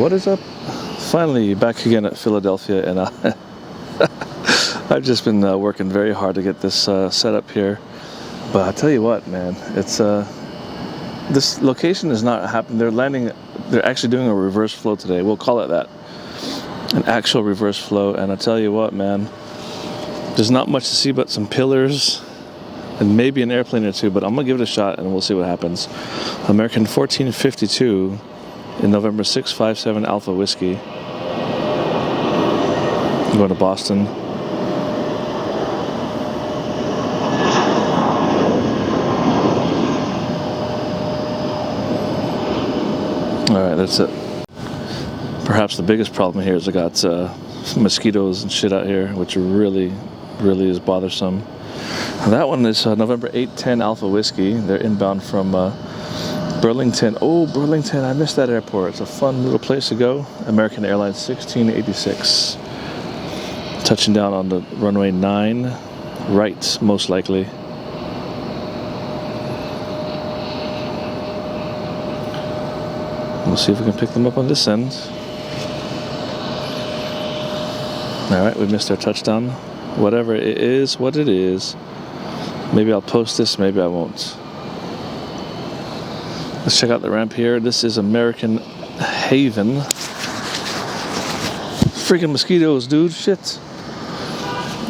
What is up? Finally back again at Philadelphia, and I've just been working very hard to get this set up here. But I tell you what, man, it's this location is not happening. They're actually doing a reverse flow today. We'll call it that, an actual reverse flow. And I tell you what, man, there's not much to see but some pillars and maybe an airplane or two. But I'm gonna give it a shot, and we'll see what happens. American 1452. In November 657 Alpha Whiskey. I'm going to Boston. Alright, that's it. Perhaps the biggest problem here is I got mosquitoes and shit out here, which really is bothersome. That one is November 810 Alpha Whiskey. They're inbound from Burlington. Oh, Burlington, I missed that airport. It's a fun little place to go. American Airlines 1686. Touching down on the runway 9. Right, most likely. We'll see if we can pick them up on this end. Alright, we missed our touchdown. Whatever it is, what it is. Maybe I'll post this, maybe I won't. Let's check out the ramp here. This is American Haven. Freaking mosquitoes, dude. Shit.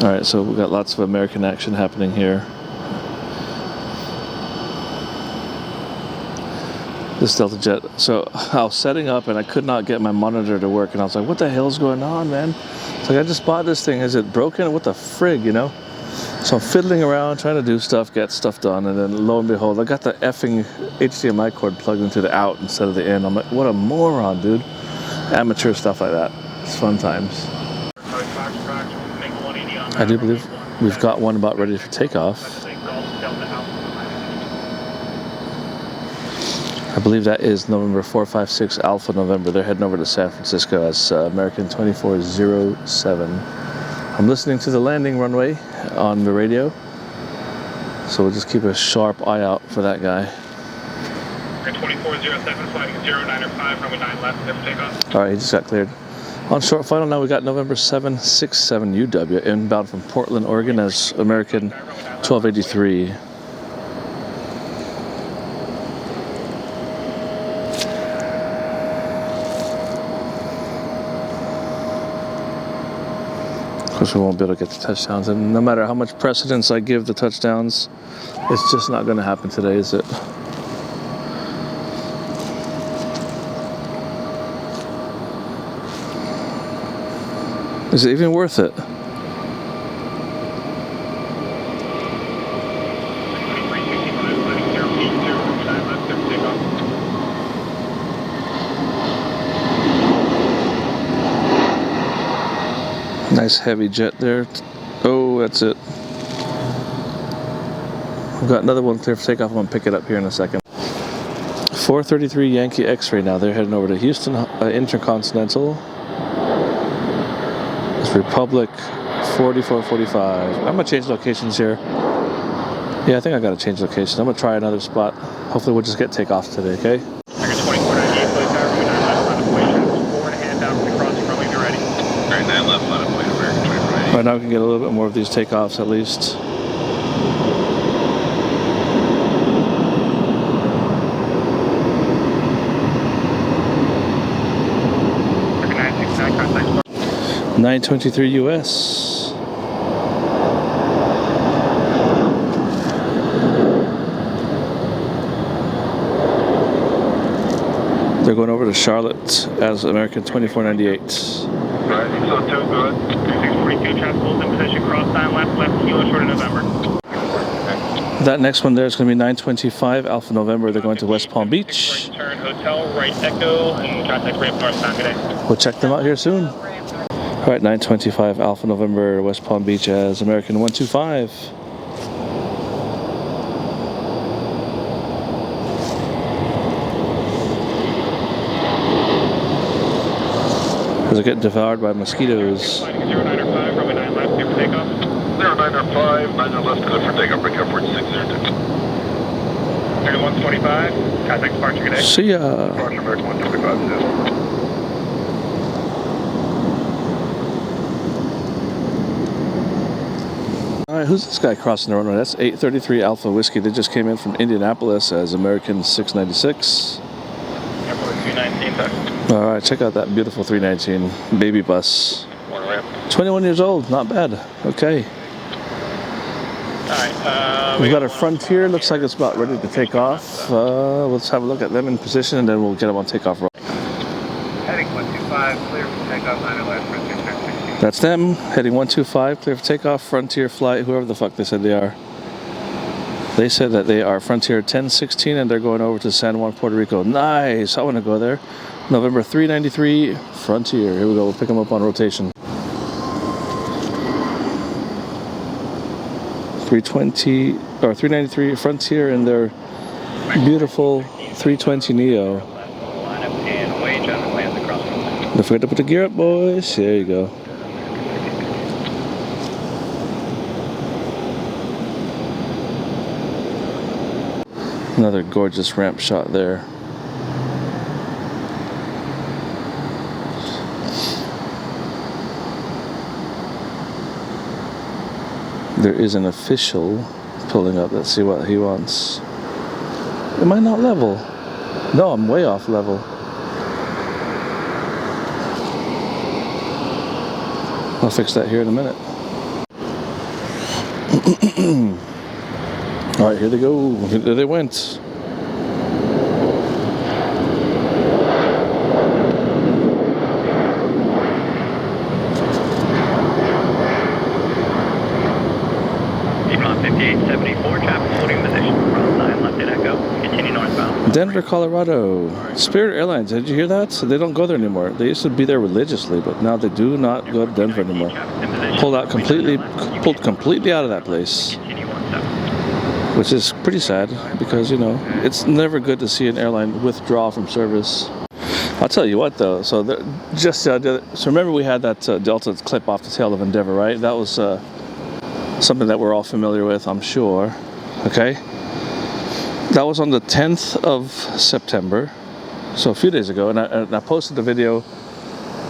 Alright, so we've got lots of American action happening here. This Delta Jet. So I was setting up and I could not get my monitor to work. And I was like, what the hell's going on, man? It's like, I just bought this thing. Is it broken? What the frig, you know? So I'm fiddling around, trying to do stuff, get stuff done, and then lo and behold, I got the effing HDMI cord plugged into the out instead of the in. I'm like, what a moron, dude. Amateur stuff like that. It's fun times. I do believe we've got one about ready for takeoff. I believe that is November 456 Alpha November. They're heading over to San Francisco as American 2407. I'm listening to the landing runway on the radio, so we'll just keep a sharp eye out for that guy. 2407 flying 095, runway 9 left, clear for takeoff. Alright, he just got cleared. On short final now, we got November 767 UW inbound from Portland, Oregon as American 1283. Of course, we won't be able to get the touchdowns, and no matter how much precedence I give the touchdowns, it's just not going to happen today, is it? Is it even worth it? Nice heavy jet there. Oh, that's it. We've got another one clear for takeoff. I'm going to pick it up here in a second. 433 Yankee X-ray now. They're heading over to Houston Intercontinental. It's Republic 4445. I'm going to change locations here. Yeah, I think I got to change locations. I'm going to try another spot. Hopefully we'll just get takeoffs today, okay? 2498, please, tower, runway 9 left, line of point, 4.5 down from the crossing runway, be ready. Alright, 9 left, line of point, American 2498. Right now we can get a little bit more of these takeoffs at least. American 969, contact 923 US. They're going over to Charlotte as American 2498. Right, so 2 good. 3642, transport in position, cross 9 left, left kilo, short of November. That next one there is going to be 925 Alpha November. They're going to West Palm Beach. Right turn, hotel, right echo, and contact ramp north time today. We'll check them out here soon. All right, 925 Alpha November, West Palm Beach as American 125. Because they're getting devoured by mosquitoes. 095, runway 9 left, clear for takeoff. 095, 9 left, clear for takeoff, break up 4602. 125, contact departure, good day. See ya. Departure American 125. right, who's this guy crossing the runway? That's 833 Alpha Whiskey. They just came in from Indianapolis as American 696. Airport 319, sir. All right, check out that beautiful 319 baby bus. 21 years old, not bad. Okay. Alright, We've got our Frontier. Looks like it's about ready to take off. Let's have a look at them in position, and then we'll get them on takeoff. Heading 125, clear for takeoff, 911, Frontier 1016. That's them, heading 125, clear for takeoff, Frontier Flight, whoever the fuck they said they are. They said that they are Frontier 1016, and they're going over to San Juan, Puerto Rico. Nice, I want to go there. November 393, Frontier. Here we go, we'll pick them up on rotation. 320, or 393 Frontier in their beautiful 320 Neo. Line up and wage on the lands across the line. Don't forget to put the gear up, boys. There you go. Another gorgeous ramp shot there. There is an official pulling up. Let's see what he wants. Am I not level? No, I'm way off level. I'll fix that here in a minute. All right, here they go. There they went. Piedmont 5874, traffic holding position. Front 9 left at Echo. Continue northbound. Denver, Colorado. Spirit Airlines. Did you hear that? So they don't go there anymore. They used to be there religiously, but now they do not go to Denver anymore. Pulled completely out of that place, Continue 17. which is pretty sad because, you know, it's never good to see an airline withdraw from service. I'll tell you what, though. So so remember we had that Delta clip off the tail of Endeavor, right? That was something that we're all familiar with, I'm sure. Okay. That was on the 10th of September, so a few days ago, and I posted the video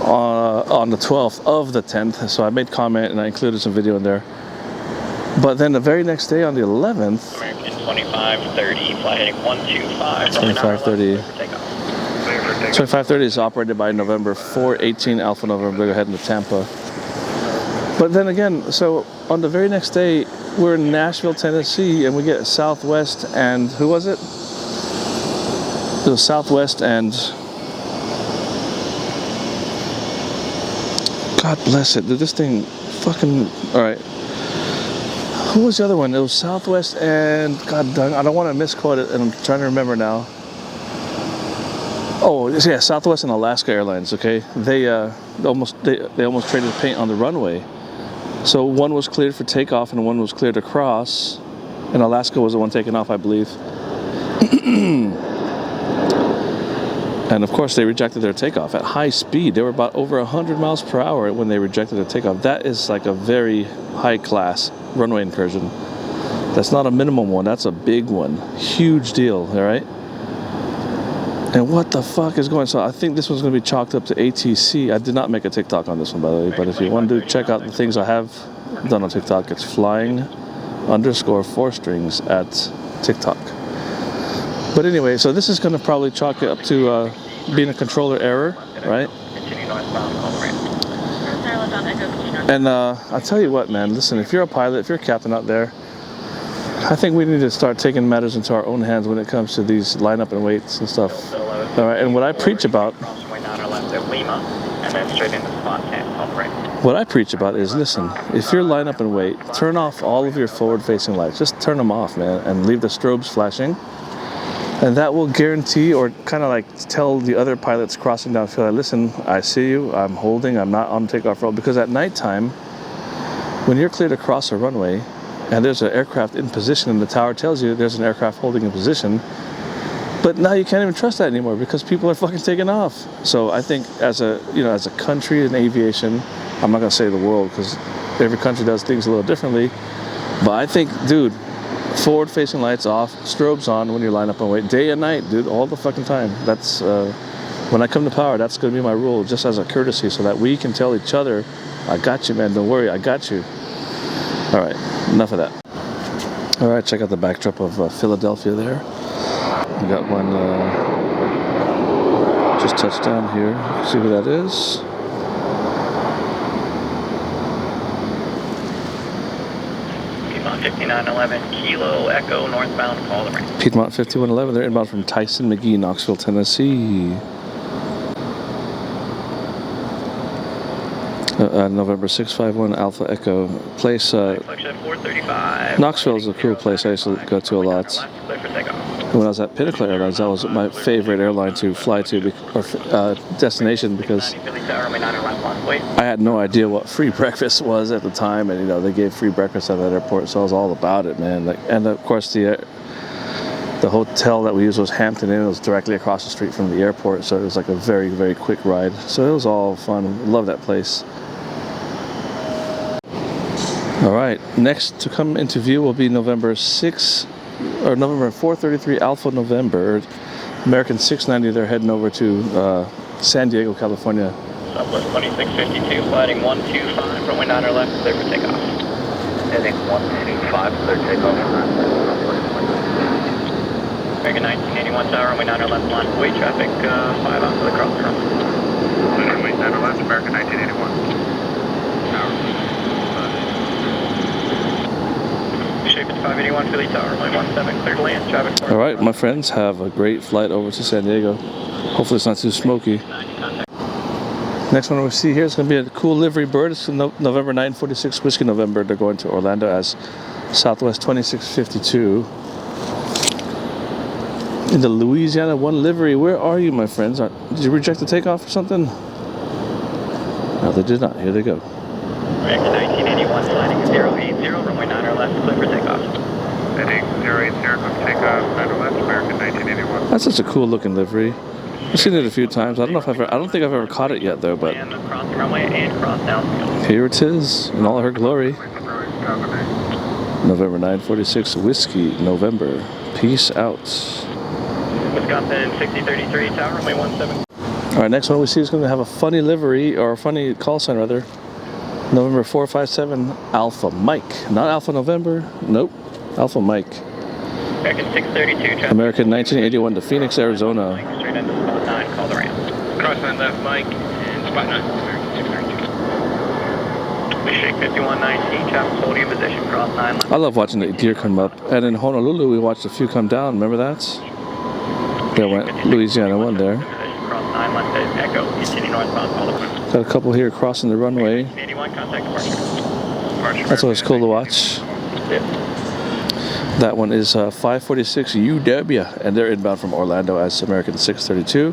on the 12th of the 10th, so I made comment and I included some video in there. But then the very next day on the 11th, American 2530, fly heading 125. 2530. 2530 is operated by November 418 Alpha November. Go heading to Tampa. But then again, so on the very next day, we're in Nashville, Tennessee, and we get Southwest and who was it? It was Southwest and God bless it. Did this thing fucking all right? Who was the other one? It was Southwest and God dang, I don't want to misquote it, and I'm trying to remember now. Oh yeah, Southwest and Alaska Airlines. Okay, they almost traded paint on the runway. So one was cleared for takeoff and one was cleared to cross, and Alaska was the one taking off, I believe. And of course, they rejected their takeoff at high speed. They were about over 100 miles per hour when they rejected their takeoff. That is like a very high class runway incursion. That's not a minimum one. That's a big one. Huge deal. All right. And what the fuck is going on? So I think this one's going to be chalked up to ATC. I did not make a TikTok on this one, by the way. But if you want to check out the things I have done on TikTok, it's flying_4strings at TikTok. But anyway, so this is going to probably chalk it up to being a controller error, right? And I'll tell you what, man. Listen, if you're a pilot, if you're a captain out there, I think we need to start taking matters into our own hands when it comes to these lineup and waits and stuff. All right, and what I preach about, what I preach about is, listen, if you're lineup and wait, turn off all of your forward-facing lights. Just turn them off, man, and leave the strobes flashing. And that will guarantee, or kind of like tell the other pilots crossing downfield, listen, I see you, I'm holding, I'm not on takeoff roll. Because at nighttime, when you're cleared across a runway, and there's an aircraft in position, and the tower tells you there's an aircraft holding in position, but now you can't even trust that anymore because people are fucking taking off. So I think as a country in aviation, I'm not gonna say the world because every country does things a little differently, but I think, dude, forward-facing lights off, strobes on when you line up and wait, day and night, dude, all the fucking time. That's when I come to power, that's gonna be my rule, just as a courtesy, so that we can tell each other, I got you, man, don't worry, I got you. All right, enough of that. All right, check out the backdrop of Philadelphia there. We got one just touched down here. See who that is? Piedmont 5911, Kilo Echo northbound, call the range. Piedmont 5111, they're inbound from Tyson McGee, Knoxville, Tennessee. November 651 Alpha Echo. Place, Knoxville is a cool place I used to go to a lot. When I was at Pinnacle Airlines, that was my favorite airline to fly to, or destination, because I had no idea what free breakfast was at the time, and they gave free breakfast at that airport, so I was all about it, man. And of course the hotel that we used was Hampton Inn. It was directly across the street from the airport, so it was like a very, very quick ride. So it was all fun. Love that place. All right, next to come into view will be November 433 Alpha November, American 690. They're heading over to San Diego, California. Southwest 2652, sliding 125, runway 9 or left, clear for takeoff. Heading 125, clear takeoff. American 1981 tower, runway 9 or left, line of way traffic, 5 out to the cross runway. Runway 9 or left, American 1981. Tower. Shape at 581, Philly tower, runway 17, clear to land, traffic. All right, my friends, have a great flight over to San Diego. Hopefully it's not too smoky. Next one we see here is going to be a cool livery bird. It's November 946 Whiskey November. They're going to Orlando as Southwest 2652. In the Louisiana 1 livery. Where are you, my friends? Did you reject the takeoff or something? No, they did not. Here they go. American 1981, sliding 080, runway 9 or left, clear for takeoff. Heading 080, clear takeoff, 9 or left, American 1981. That's such a cool looking livery. I've seen it a few times. I don't think I've ever caught it yet though, but Cross the runway and cross down. here it is in all her glory. November 946 Whiskey November. Peace out. Wisconsin 6033, tower, runway 17. All right, next one we see is going to have a funny livery, or a funny call sign rather. November 457 Alpha Mike. Not Alpha November. Nope. Alpha Mike. American 632, traffic. American 1981 to Phoenix, Arizona. Straight into spot 9, call the ramp. Cross 9 left, Mike, and spot 9, American 632. We shake 5119, traffic holding in position, cross 9 left. I love watching the deer come up. And in Honolulu, we watched a few come down. Remember that? They went Louisiana 1 there. Cross 9 left, Echo, continue northbound, call the ramp. Got a couple here crossing the runway. 81, contact departure. That's always cool to watch. That one is 546 UW, and they're inbound from Orlando as American 632.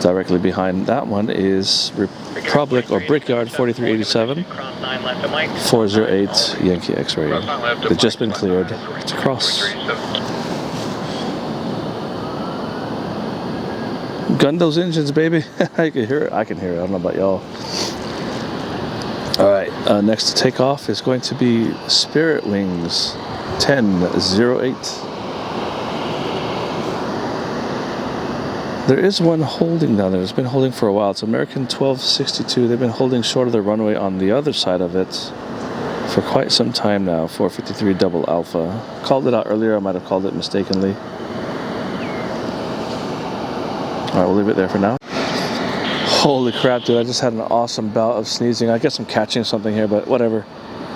Directly behind that one is Republic or Brickyard 4387, 408 Yankee X-ray. They've just been cleared to cross. Gun those engines, baby. I can hear it. I can hear it. I don't know about y'all. All right, next to take off is going to be Spirit Wings 1008. There is one holding down there. It's been holding for a while. It's American 1262. They've been holding short of the runway on the other side of it for quite some time now. 453 Double Alpha. Called it out earlier. I might have called it mistakenly. All right, we'll leave it there for now. Holy crap, dude. I just had an awesome bout of sneezing. I guess I'm catching something here, but whatever.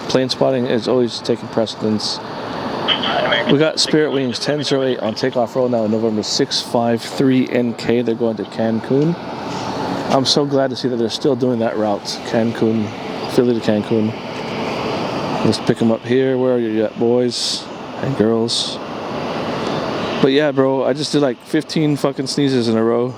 Plane spotting is always taking precedence. We got Spirit Wings 1008 on takeoff roll now, November 653 NK. They're going to Cancun. I'm so glad to see that they're still doing that route, Cancun, Philly to Cancun. Let's pick them up here. Where are you at, boys and girls? But yeah, bro, I just did like 15 fucking sneezes in a row.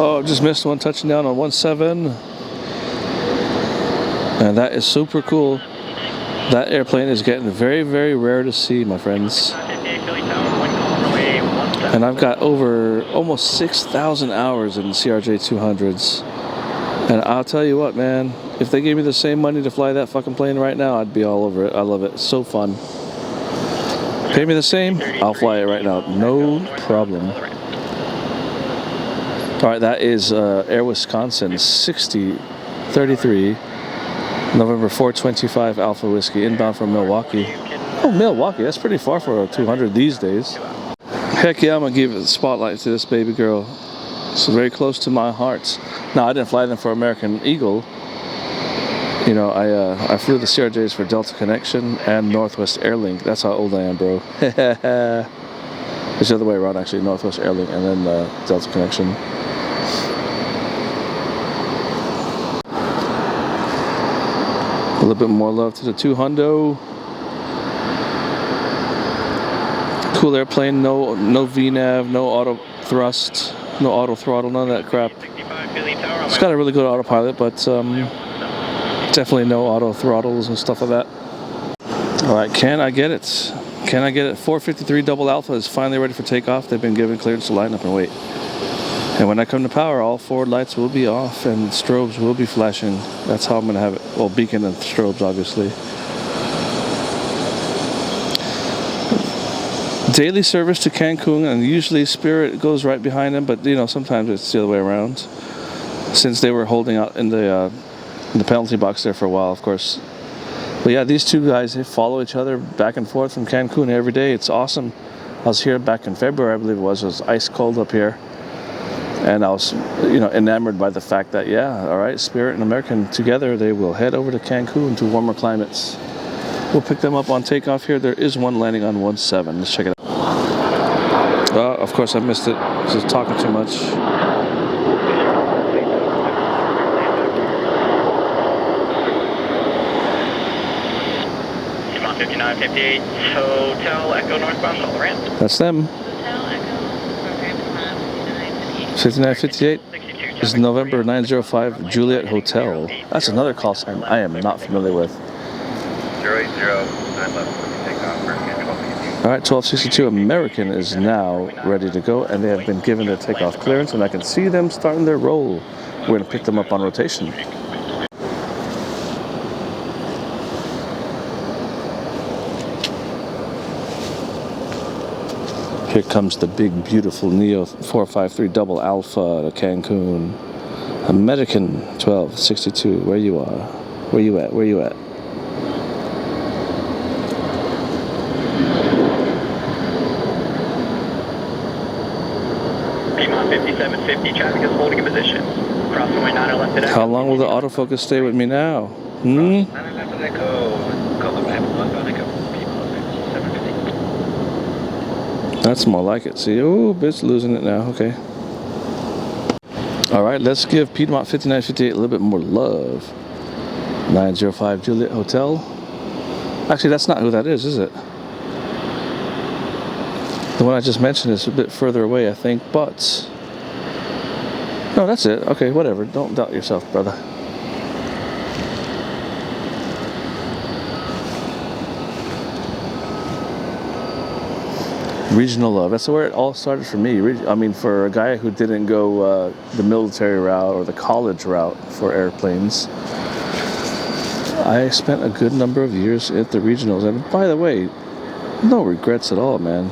Oh, just missed one touching down on 17. And that is super cool. That airplane is getting very, very rare to see, my friends. And I've got over almost 6,000 hours in CRJ 200s. And I'll tell you what, man, if they gave me the same money to fly that fucking plane right now, I'd be all over it. I love it. It's so fun. Pay me the same, I'll fly it right now. No problem. Alright, that is Air Wisconsin 6033, November 425 Alpha Whiskey, inbound from Milwaukee. Oh, Milwaukee, that's pretty far for a 200 these days. Heck yeah, I'm going to give it the spotlight to this baby girl. It's very close to my heart. No, I didn't fly them for American Eagle. You know, I flew the CRJs for Delta Connection and Northwest Airlink. That's how old I am, bro. It's the other way around, actually. Northwest Airlink and then Delta Connection. A little bit more love to the 200. Cool airplane. No VNAV, no auto thrust, no auto throttle, none of that crap. It's got a really good autopilot, but definitely no auto throttles and stuff like that. Alright, can I get it? Can I get it? 453 double alpha is finally ready for takeoff. They've been given clearance to line up and wait. And when I come to power, all forward lights will be off and strobes will be flashing. That's how I'm going to have it. Well, beacon and strobes, obviously. Daily service to Cancun, and usually Spirit goes right behind them, but you know, sometimes it's the other way around. Since they were holding out in the penalty box there for a while, of course. But yeah, these two guys, they follow each other back and forth from Cancun every day. It's awesome. I was here back in February, I believe it was ice cold up here. And I was, you know, enamored by the fact that, yeah, all right, Spirit and American together, they will head over to Cancun to warmer climates. We'll pick them up on takeoff here. There is one landing on 17. Let's check it out. Of course, I missed it. Just talking too much. Come on, 5958, Hotel Echo northbound, call the ramp. That's them. Hotel Echo, program time 5958 is November 905 Juliet Hotel. That's another call sign I am not familiar with. 080, 9 left, takeoff, first gate 1262. Alright, 1262 American is now ready to go, and they have been given their takeoff clearance, and I can see them starting their roll. We're going to pick them up on rotation. Here comes the big, beautiful Neo 453 double alpha to Cancun. American 1262, where you are? Where you at? Where you at? Piedmont 5750, traffic is holding a position. Cross runway 9 left at Echo. How long will the autofocus stay with me now? Hmm? 9 left at Echo. Call the ramp, left Echo. Piedmont 5750. That's more like it. See, oh, bitch, losing it now. Okay. All right, let's give Piedmont 5958 a little bit more love. 905 Juliet Hotel. Actually, that's not who that is it? The one I just mentioned is a bit further away, I think, but... No, that's it. Okay, whatever. Don't doubt yourself, brother. Regional love. That's where it all started for me. I mean, for a guy who didn't go the military route or the college route for airplanes, I spent a good number of years at the regionals. And by the way, no regrets at all, man.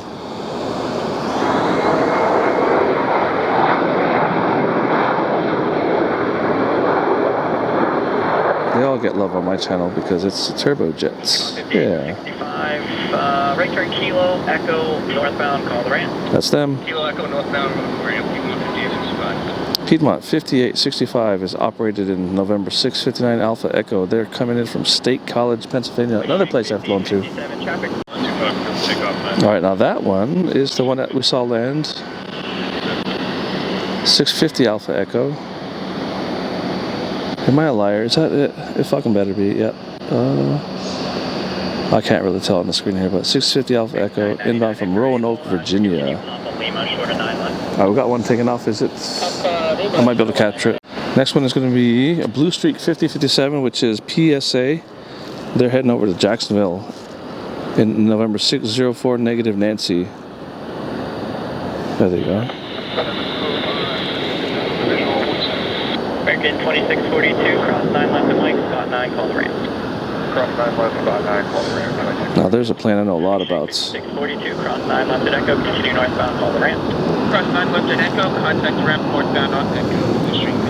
They all get love on my channel because it's turbojets. Yeah. 65, right turn Kilo Echo northbound, call the ramp. That's them. Kilo Echo northbound, ramp, Piedmont 5865. Piedmont 5865 is operated in November 659 Alpha Echo. They're coming in from State College, Pennsylvania, another place I've flown to. All right, now that one is the one that we saw land. 650 Alpha Echo. Am I a liar? Is that it? It fucking better be. Yep. I can't really tell on the screen here, but 650 Alpha Echo inbound from Roanoke, Virginia. We got one taking off. Is it? I might be able to capture it. Next one is going to be a Blue Streak 5057, which is PSA. They're heading over to Jacksonville in November 604 negative Nancy. There they go. American 2642, cross 9 left at Mike, Scott 9, call the ramp. Cross 9 left, Scott 9, call the ramp. 26. Now there's a plane I know a lot about. 642, cross 9 left at Echo, continue northbound, call the ramp. Cross 9 left at Echo, contact ramp northbound on Echo, Street 56.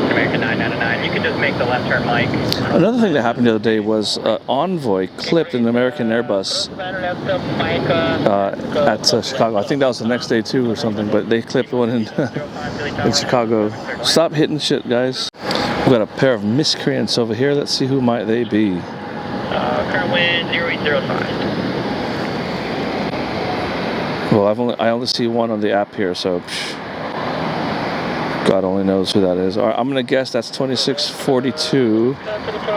American 999, you can just make the left turn, Mike. Another thing that happened the other day was Envoy clipped an American Airbus at Chicago. I think that was the next day too or something, but they clipped one in, in Chicago. Stop hitting shit, guys. We've got a pair of miscreants over here. Let's see who might they be. Current wind 0805. Well, I only see one on the app here, so God only knows who that is. All right, I'm gonna guess that's 2642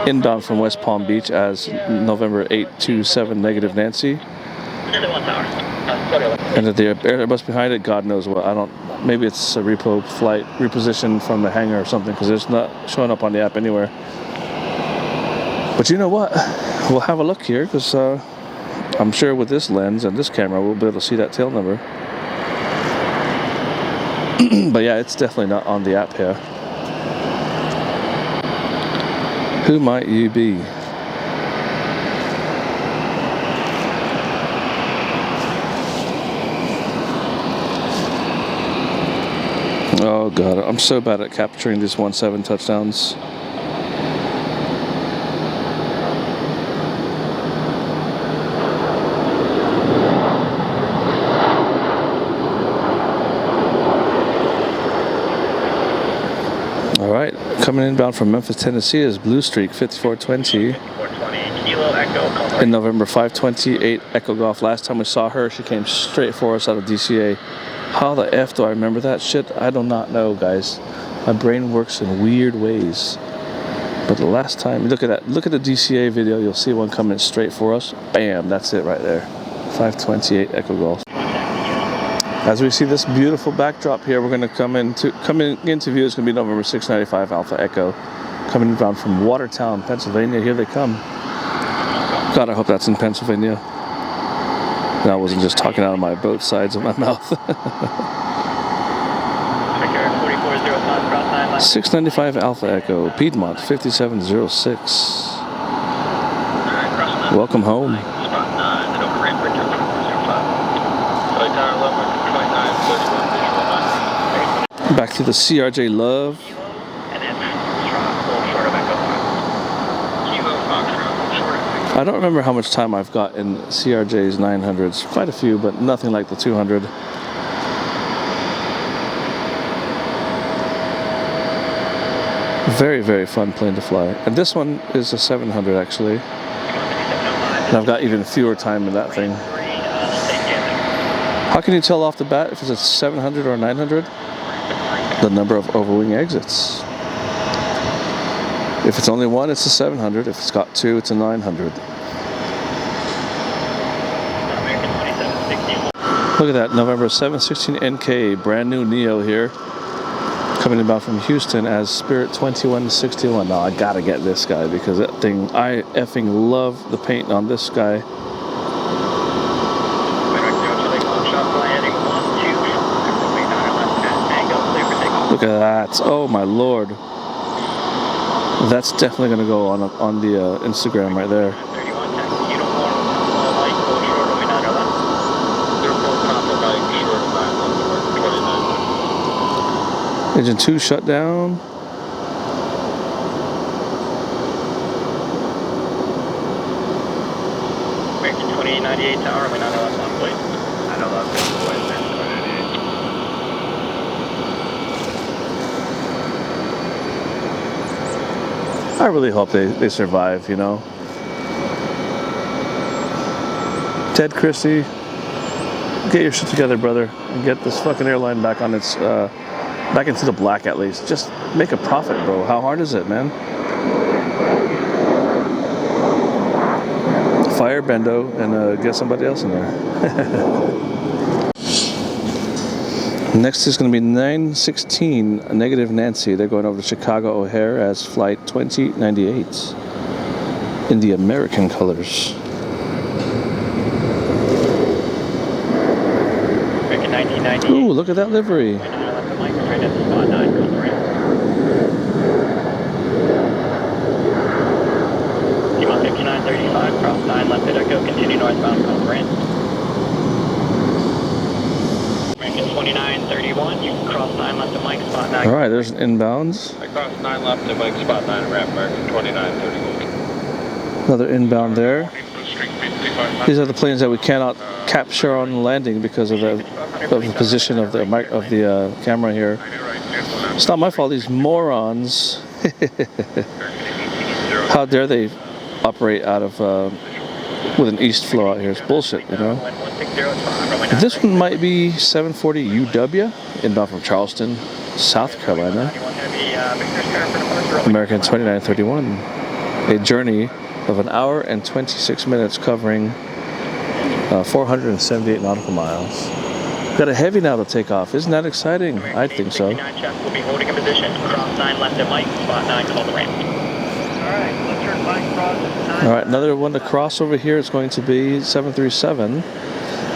inbound from West Palm Beach as November 827 negative Nancy. And that the Airbus behind it, God knows what. I don't. Maybe it's a repo flight repositioned from the hangar or something, because it's not showing up on the app anywhere. But you know what? We'll have a look here, because I'm sure with this lens and this camera, we'll be able to see that tail number. But yeah, it's definitely not on the app here. Who might you be? Oh God, I'm so bad at capturing these 1-7 touchdowns. All right, coming inbound from Memphis, Tennessee is Blue Streak 5420 in November 528 Echo Golf. Last time we saw her, she came straight for us out of DCA. How the F do I remember that shit? I do not know, guys. My brain works in weird ways. But the last time, look at that. Look at the DCA video. You'll see one coming straight for us. Bam, that's it right there. 528 Echo Golf. As we see this beautiful backdrop here, we're going to come into view. It's going to be November 695 Alpha Echo, coming inbound from Watertown, Pennsylvania. Here they come. God, I hope that's in Pennsylvania. And I wasn't just talking out of my both sides of my mouth. 695 Alpha Echo, Piedmont 5706. Welcome home. Back to the CRJ Love. I don't remember how much time I've got in CRJ's 900s. Quite a few, but nothing like the 200. Very, very fun plane to fly. And this one is a 700 actually. And I've got even fewer time in that thing. How can you tell off the bat if it's a 700 or a 900? The number of overwing exits. If it's only one, it's a 700. If it's got two, it's a 900. Look at that, November 716 NK, brand new Neo here. Coming inbound from Houston as Spirit 2161. Now I gotta get this guy because that thing, I effing love the paint on this guy. Look at that, oh my lord. That's definitely going to go on the Instagram right there. Engine 2 shut down. American 2898 tower, we not left on plate. I know that's the way. I really hope they survive, you know. Ted Christie, get your shit together, brother, and get this fucking airline back on its, back into the black at least. Just make a profit, bro. How hard is it, man? Fire Bendo and get somebody else in there. Next is going to be 916 negative Nancy. They're going over to Chicago O'Hare as flight 2098 in the American colors. American 1998. Ooh, look at that livery. 2935, cross 9 left at Echo, continue northbound, call the ramp. American 2931, you can cross 9 left at Mike, spot 9. All right, there's an inbounds. I crossed 9 left to Mike, spot 9 ramp, American 2931. Another inbound there. These are the planes that we cannot capture on landing because of the position of the camera here. It's not my fault. These morons. How dare they operate out of with an east flow out here? It's bullshit, you know. This one might be 740 UW inbound from Charleston, South Carolina. American 2931. A journey of an hour and 26 minutes covering 478 nautical miles. Got a heavy now to take off. Isn't that exciting? I think so. We'll be holding a position. Cross 9 left at Mike, spot 9, call the ramp. Alright, let's turn Mike cross at 9. Alright, another one to cross over here is going to be 737.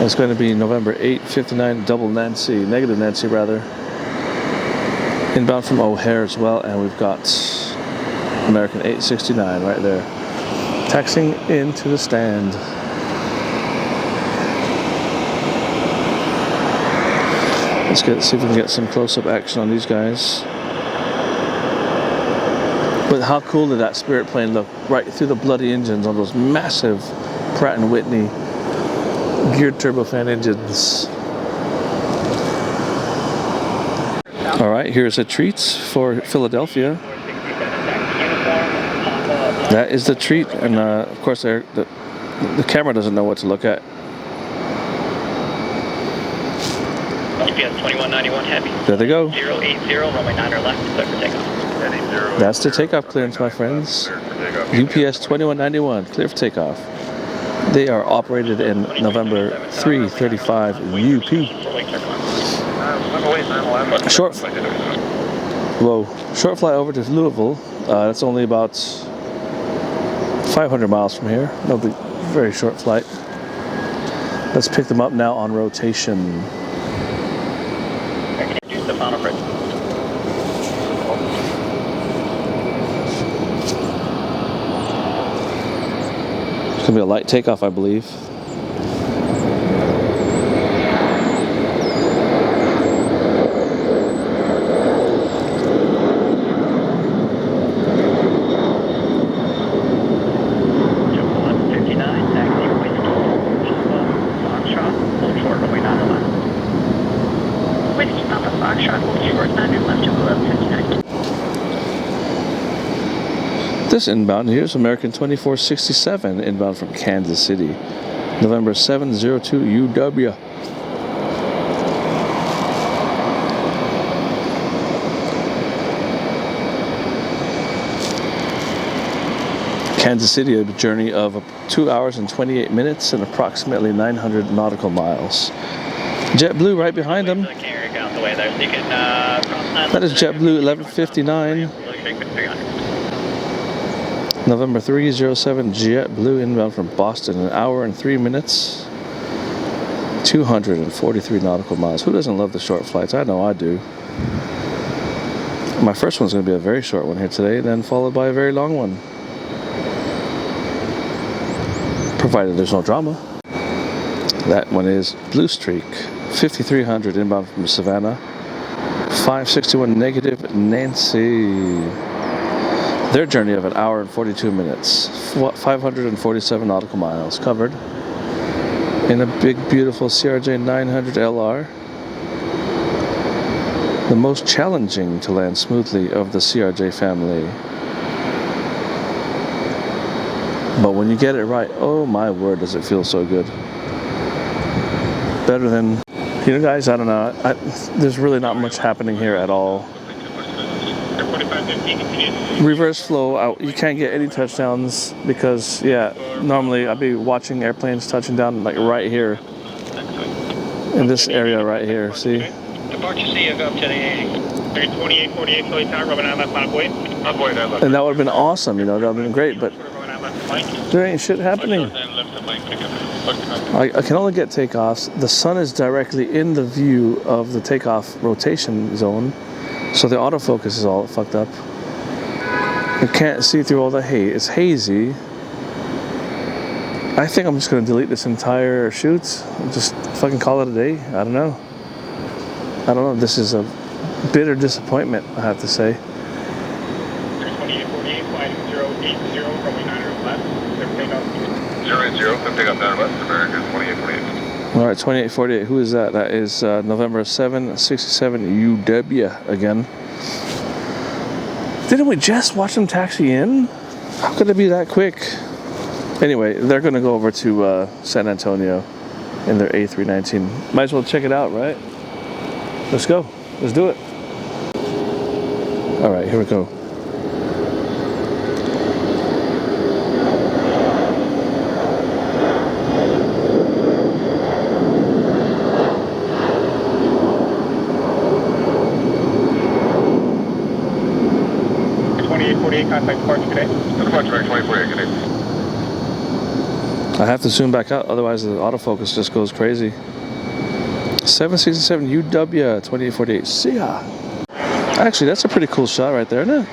It's going to be November 859 double Nancy, negative Nancy rather. Inbound from O'Hare as well, and we've got American 869 right there. Taxiing into the stand. Let's see if we can get some close-up action on these guys. But how cool did that Spirit plane look right through the bloody engines on those massive Pratt & Whitney geared turbofan engines. All right, here's a treat for Philadelphia. That is the treat, and of course the camera doesn't know what to look at. UPS 2191 heavy. There they go. 080, runway 9 left, clear for takeoff. That's the takeoff clearance, my friends. UPS 2191, clear for takeoff. They are operated in November 335 UP. Short flight over to Louisville. That's only about 500 miles from here. No big, very short flight. Let's pick them up now on rotation. Use the final bridge. It's going to be a light takeoff, I believe. This inbound here is American 2467 inbound from Kansas City, November 702 UW. Kansas City, a journey of 2 hours and 28 minutes and approximately 900 nautical miles. JetBlue right behind them. That is JetBlue 1159. November 307 JetBlue inbound from Boston, an hour and 3 minutes, 243 nautical miles. Who doesn't love the short flights? I know I do. My first one's going to be a very short one here today, then followed by a very long one. Provided there's no drama. That one is Blue Streak, 5300 inbound from Savannah, 561 negative Nancy. Their journey of an hour and 42 minutes, 547 nautical miles covered in a big, beautiful CRJ 900 LR. The most challenging to land smoothly of the CRJ family. But when you get it right, oh my word, does it feel so good. Better than, you know guys, I don't know, there's really not much happening here at all. Reverse flow, you can't get any touchdowns because, yeah, normally I'd be watching airplanes touching down like right here. In this area right here, see? Departure C, go up to the 2848 Philly Tower, runway 9 left, final point. And that would have been awesome, you know, that would have been great, but there ain't shit happening. I can only get takeoffs. The sun is directly in the view of the takeoff rotation zone, so the autofocus is all fucked up. You can't see through all the haze. It's hazy, I think I'm just going to delete this entire shoot. Just fucking call it a day. I don't know. This is a bitter disappointment, I have to say. 2848, flight 080, runway 9 left. Clear for takeoff. 080, clear for takeoff 9 left, American 2848. All right, 2848. Who is that? That is November 767 UW again. Didn't we just watch them taxi in? How could it be that quick? Anyway, they're going to go over to San Antonio in their A319. Might as well check it out, right? Let's go. Let's do it. All right, here we go. Contact departure today. Departure 2848, good day. I have to zoom back out, otherwise the autofocus just goes crazy. 767 UW 2848. See ya. Actually, that's a pretty cool shot right there, isn't it?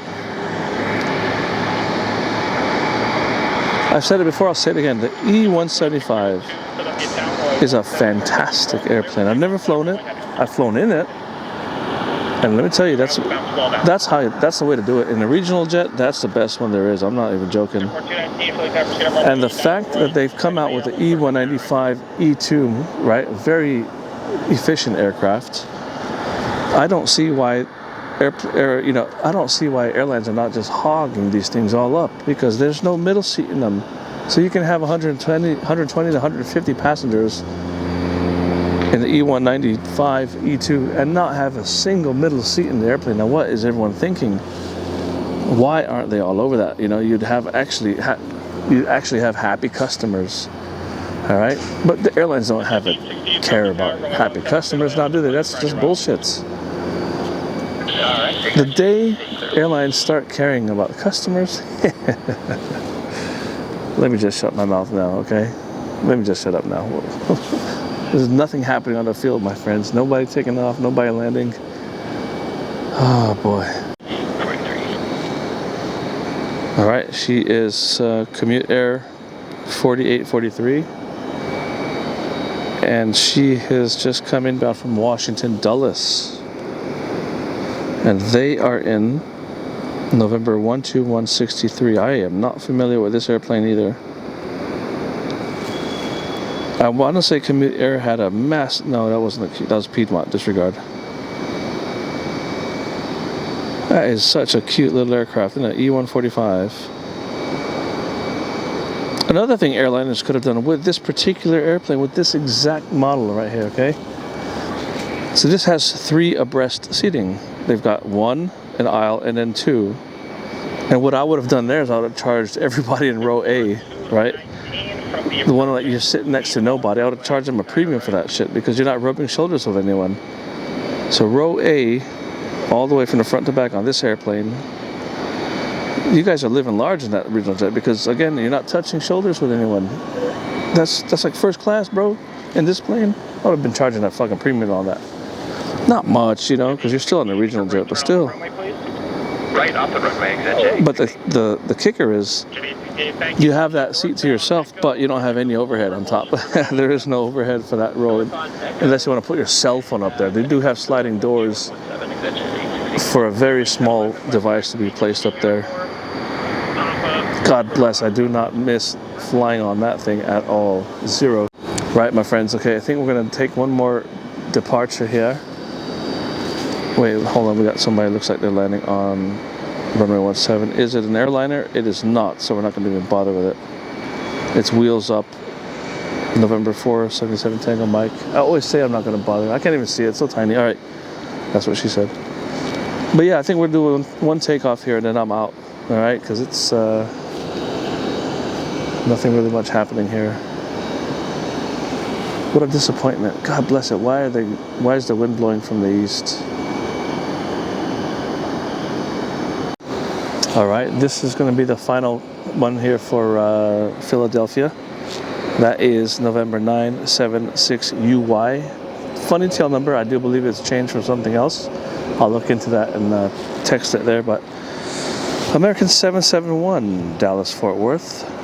I've said it before, I'll say it again. The E-175 is a fantastic airplane. I've never flown it. I've flown in it. And let me tell you, that's the way to do it. In a regional jet, that's the best one there is. I'm not even joking. And the fact that they've come out with the E195 E2, right, very efficient aircraft. I don't see why I don't see why airlines are not just hogging these things all up, because there's no middle seat in them. So you can have 120 to 150 passengers in the E195 E2 and not have a single middle seat in the airplane. Now what is everyone thinking? Why aren't they all over that? You'd actually have happy customers. All right, but the airlines don't care about happy customers now, do they? That's just bullshit. The day airlines start caring about customers, let me just shut my mouth now, okay? Let me just shut up now. There's nothing happening on the field, my friends. Nobody taking off, nobody landing. Oh boy. All right, she is Commute Air 4843. And she has just come inbound from Washington Dulles. And they are in November 12163. I am not familiar with this airplane either. I want to say Commute Air had a no, that was Piedmont, disregard. That is such a cute little aircraft, isn't it? E145. Another thing airliners could have done with this particular airplane, with this exact model right here, okay? So this has 3 abreast seating. They've got 1, an aisle, and then 2. And what I would have done there is I would have charged everybody in row A, right? The one that you're sitting next to nobody, I would have charged them a premium for that shit, because you're not rubbing shoulders with anyone. So row A, all the way from the front to back on this airplane, you guys are living large in that regional jet, because again, you're not touching shoulders with anyone. That's like first class, bro. In this plane, I would have been charging that fucking premium on that. Not much, because you're still on the regional jet, but still. Right off the runway, exit J. But the kicker is, you have that seat to yourself, but you don't have any overhead on top. There is no overhead for that row, unless you want to put your cell phone up there. They do have sliding doors for a very small device to be placed up there. God bless, I do not miss flying on that thing at all. 0. Right, my friends, okay, I think we're going to take one more departure here. Wait, hold on, we got somebody, looks like they're landing on runway 17. Is it an airliner? It is not, so we're not going to even bother with it. It's wheels up, November 4, 77 Tango Mike. I always say I'm not going to bother. I can't even see it, it's so tiny. All right, that's what she said. But yeah, I think we're doing one takeoff here and then I'm out. All right, because it's nothing really much happening here. What a disappointment. God bless it. Why is the wind blowing from the east? All right, this is going to be the final one here for Philadelphia. That is November 976UY. Funny tail number. I do believe it's changed from something else. I'll look into that and text it there. But American 771, Dallas Fort Worth.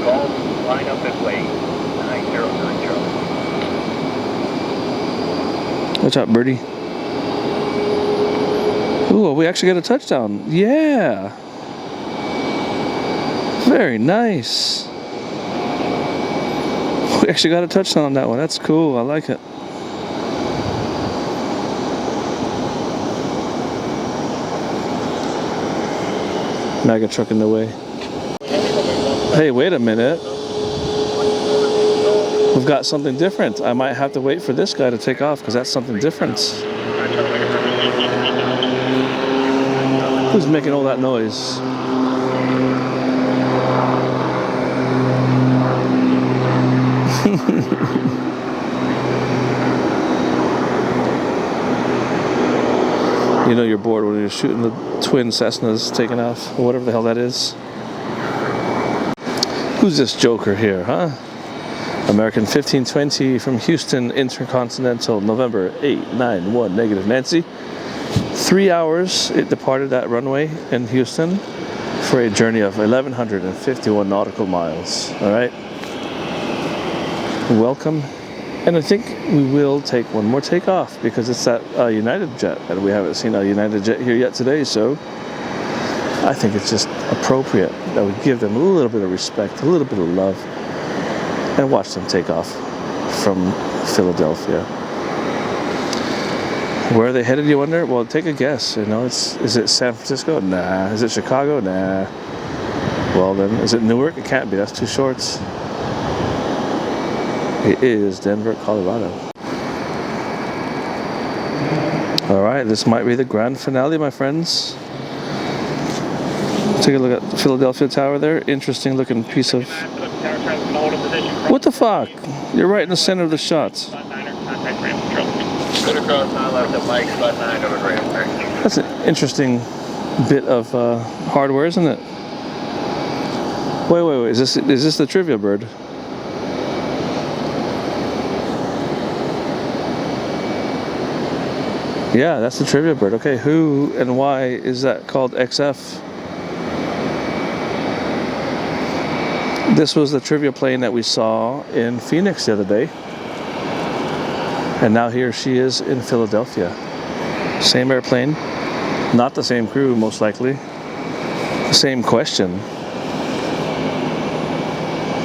Golf, line up and wait. 9090. Watch out, birdie. Ooh, we actually got a touchdown. Yeah. Very nice. We actually got a touchdown on that one. That's cool. I like it. Mega truck in the way. Hey, wait a minute. We've got something different. I might have to wait for this guy to take off because that's something different. Who's making all that noise? You know you're bored when you're shooting the twin Cessnas taking off, or whatever the hell that is. Who's this joker here, huh? American 1520 from Houston Intercontinental, November 891 negative Nancy. 3 hours it departed at Runway in Houston for a journey of 1,151 nautical miles. All right. Welcome. And I think we will take one more takeoff because it's that United jet, and we haven't seen a United jet here yet today, so I think it's just appropriate that we give them a little bit of respect, a little bit of love, and watch them take off from Philadelphia. Where are they headed, you wonder? Well, take a guess. You know, is it San Francisco? Nah. Is it Chicago? Nah. Well then, is it Newark? It can't be. That's too short. It is Denver, Colorado. All right, this might be the grand finale, my friends. Take a look at the Philadelphia Tower there. Interesting looking piece of... What the fuck? You're right in the center of the shots. Good across 9 left at Mike, spot 9 over Graham. That's an interesting bit of hardware, isn't it? Wait. Is this the trivia bird? Yeah, that's the trivia bird. Okay, who and why is that called XF? This was the trivia plane that we saw in Phoenix the other day. And now here she is in Philadelphia. Same airplane, not the same crew, most likely. The same question.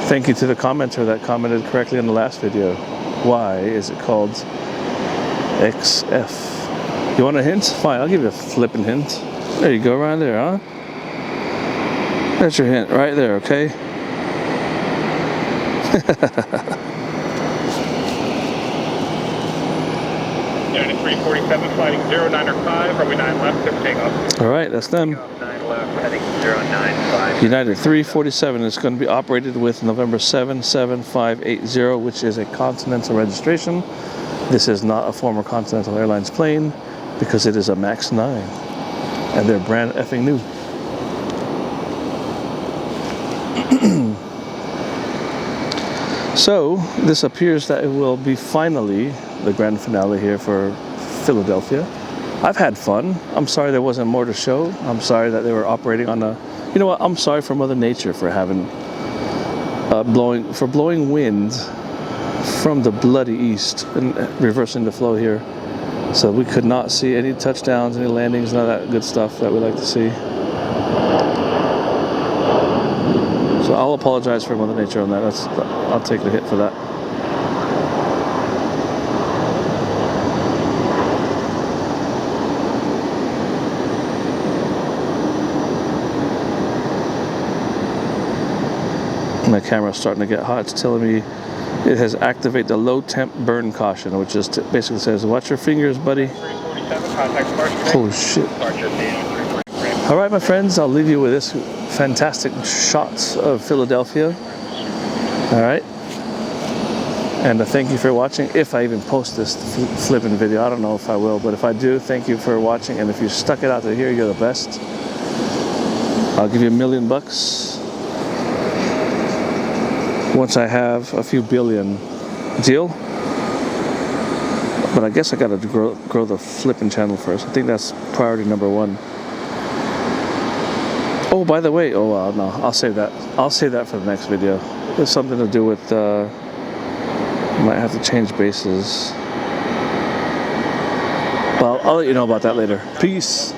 Thank you to the commenter that commented correctly in the last video. Why is it called XF? You want a hint? Fine, I'll give you a flipping hint. There you go, right there, huh? That's your hint, right there, okay? United 347 flighting 095, runway 9 left, clear for takeoff. All right, that's them. 9 left, heading 095. United 347 is going to be operated with November 77580, which is a Continental registration. This is not a former Continental Airlines plane because it is a MAX 9, and they're brand effing new. So this appears that it will be finally the grand finale here for Philadelphia. I've had fun. I'm sorry there wasn't more to show. I'm sorry that they were operating on a... You know what? I'm sorry for Mother Nature for having blowing wind from the bloody east and reversing the flow here. So we could not see any touchdowns, any landings, none of that good stuff that we like to see. So I'll apologize for Mother Nature on that. I'll take the hit for that. My camera's starting to get hot. It's telling me it has activated the low temp burn caution, which is basically says, watch your fingers, buddy. 347, contact departure. Holy shit. All right, my friends, I'll leave you with this fantastic shots of Philadelphia. All right. And thank you for watching. If I even post this flipping video, I don't know if I will, but if I do, thank you for watching. And if you stuck it out to here, you're the best. I'll give you $1 million once I have a few billion. Deal? But I guess I gotta grow the flipping channel first. I think that's priority number 1. Oh, by the way, no, I'll save that. I'll save that for the next video. There's something to do with, might have to change bases. Well, I'll let you know about that later. Peace.